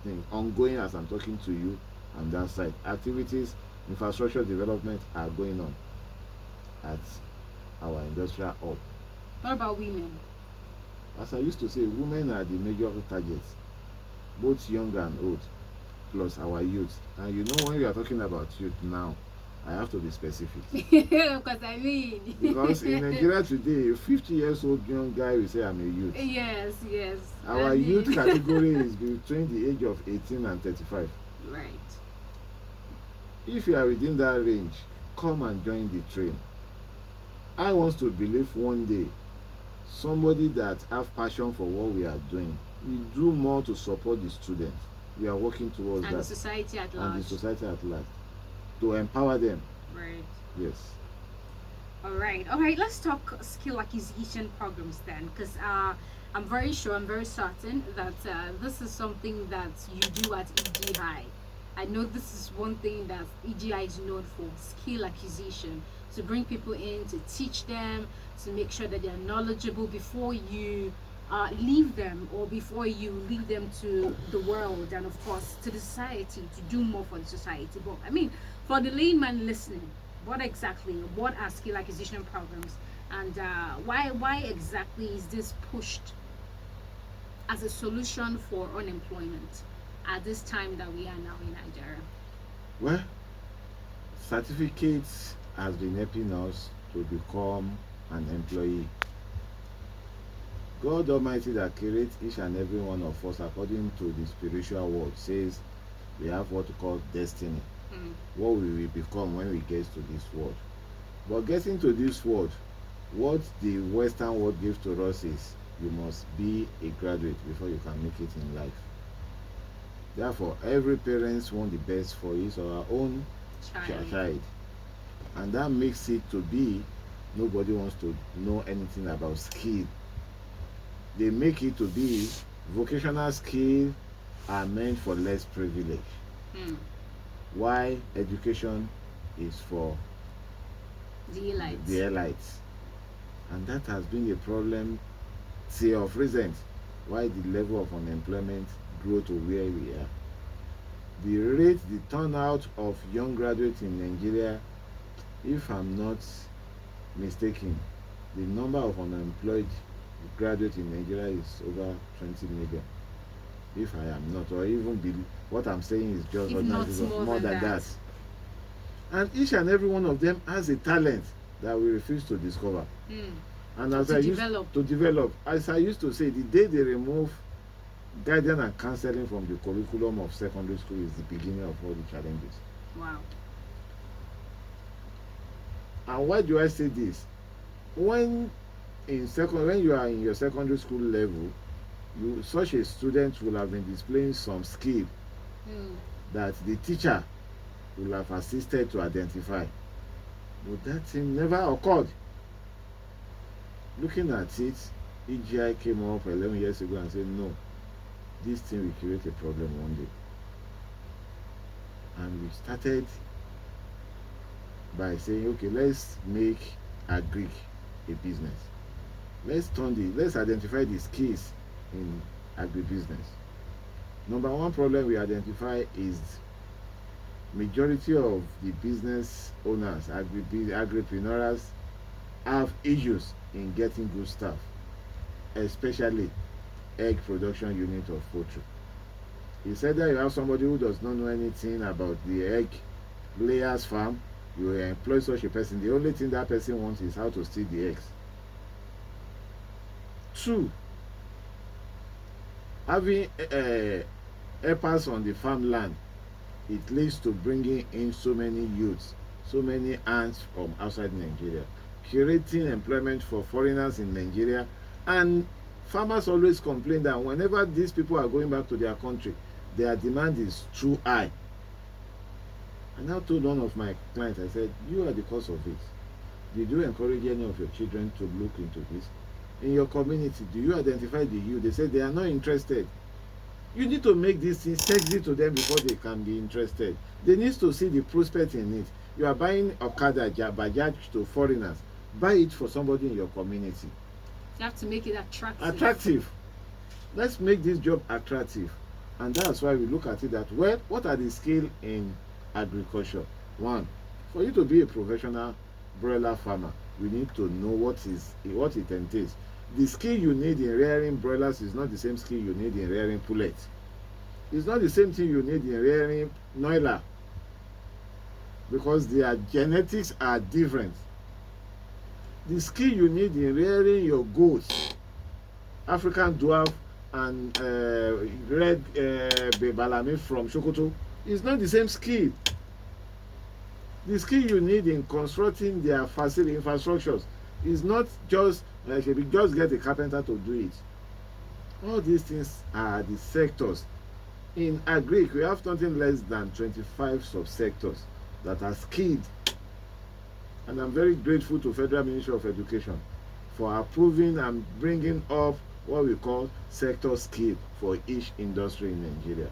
happening, ongoing as I'm talking to you on that side. Activities, infrastructure development are going on at our industrial hub. What about women? As I used to say, women are the major targets, both young and old, plus our youth. And you know, when we are talking about youth now, I have to be specific. Because I Because in mean, Nigeria today, a 50 years old young guy will say, I'm a youth. yes, yes. I Our youth mean, category is between the age of 18 and 35. right. If you are within that range, come and join the train. I want to believe one day somebody that have passion for what we are doing will do more to support the students. We are working towards And the that, society at and the large. society at large, to empower them. Right. Yes. All right. All right. Let's talk skill acquisition programs then, because I'm very sure, I'm very certain that this is something that you do at EGI. I know this is one thing that EGI is known for: skill acquisition, to bring people in, to teach them, to make sure that they are knowledgeable before you leave them, or before you leave them to the world, and of course to the society, to do more for the society. But I mean, for the layman listening, what are skill acquisition programs, and why exactly is this pushed as a solution for unemployment at this time that we are now in Nigeria? Well, certificates has been helping us to become an employee. God Almighty that creates each and every one of us according to the spiritual world says we have what we call destiny. Mm. What we will become when we get to this world. But getting to this world, what the Western world gives to us is you must be a graduate before you can make it in life. Therefore, every parent wants the best for his or her own Child. child. And that makes it to be nobody wants to know anything about skill. They make it to be vocational skill are meant for less privilege. Mm. Why education is for The elite. the elites. And that has been a problem till of recent. Why the level of unemployment grow to where we are. The rate, the turnout of young graduates in Nigeria, if I'm not mistaken, the number of unemployed graduates in Nigeria is over 20 million. If I am not, or even what I'm saying is just If not more more than than that. that. And each and every one of them has a talent that we refuse to discover. Mm. And To, as to I used develop. to develop, as I used to say, the day they remove guidance and counseling from the curriculum of secondary school is the beginning of all the challenges. Wow. And why do I say this? When when you are in your secondary school level, such a student will have been displaying some skill Mm. that the teacher will have assisted to identify. But that thing never occurred. Looking at it, EGI came up 11 years ago and said, no, this thing will create a problem one day. And we started by saying, okay, let's make agric a business. Let's identify the skills in agribusiness. Number one problem we identify is majority of the business owners, agripreneurs, have issues in getting good staff, especially egg production unit of poultry. He said that you have somebody who does not know anything about the egg layers farm, you employ such a person. The only thing that person wants is how to steal the eggs. Two, having helpers on the farmland, it leads to bringing in so many youths, so many ants from outside Nigeria, creating employment for foreigners in Nigeria. And farmers always complain that whenever these people are going back to their country, their demand is too high. I now told one of my clients, I said, you are the cause of it. Did you encourage any of your children to look into this? In your community, do you identify the youth? They said they are not interested. You need to make these things sexy to them before they can be interested. They need to see the prospect in it. You are buying Okada, Bajaj to foreigners. Buy it for somebody in your community. You have to make it attractive. Attractive. Let's make this job attractive. And that's why we look at it that, well, what are the skills in agriculture? One, for you to be a professional broiler farmer, you need to know what it entails. The skill you need in rearing broilers is not the same skill you need in rearing pullets. It's not the same thing you need in rearing noila, because their genetics are different. The skill you need in rearing your goats, African dwarf and red bebalami from Sokoto, is not the same skill. The skill you need in constructing their facility infrastructures is not just like if you just get a carpenter to do it. All these things are the sectors. In agric, we have nothing less than 25 subsectors that are skilled. And I'm very grateful to Federal Ministry of Education for approving and bringing up what we call sector skill for each industry in Nigeria.